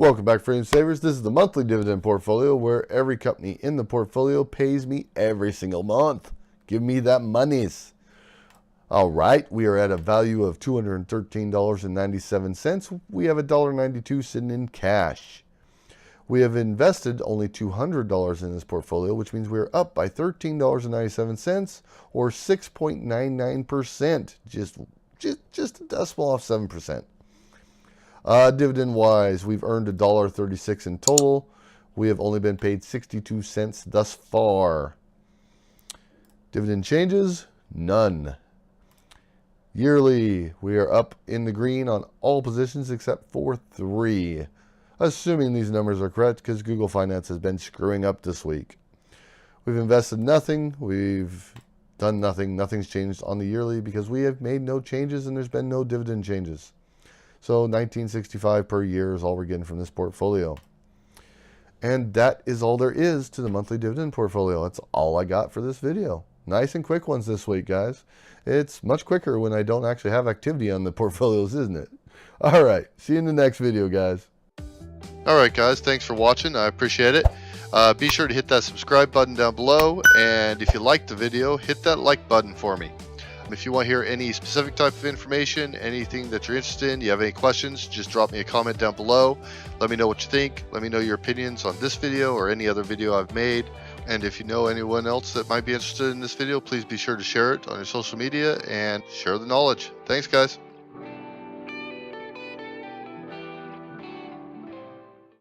Welcome back, Frame Savers. This is the monthly dividend portfolio where every company in the portfolio pays me every single month. Give me that monies. All right, we are at a value of $213.97. We have $1.92 sitting in cash. We have invested only $200 in this portfolio, which means we're up by $13.97 or 6.99%, just a decimal off 7%. Dividend-wise, we've earned $1.36 in total. We have only been paid 62 cents thus far. Dividend changes? None. Yearly, we are up in the green on all positions except for 3. Assuming these numbers are correct, because Google Finance has been screwing up this week. We've invested nothing. We've done nothing. Nothing's changed on the yearly because we have made no changes and there's been no dividend changes. So $19.65 per year is all we're getting from this portfolio. And that is all there is to the monthly dividend portfolio. That's all I got for this video. Nice and quick ones this week, guys. It's much quicker when I don't actually have activity on the portfolios, isn't it? All right. See you in the next video, guys. All right, guys. Thanks for watching. I appreciate it. Be sure to hit that subscribe button down below. And if you liked the video, hit that like button for me. If you want to hear any specific type of information, anything that you're interested in, you have any questions, just drop me a comment down below. Let me know what you think. Let me know your opinions on this video or any other video I've made. And if you know anyone else that might be interested in this video, please be sure to share it on your social media and share the knowledge. Thanks, guys.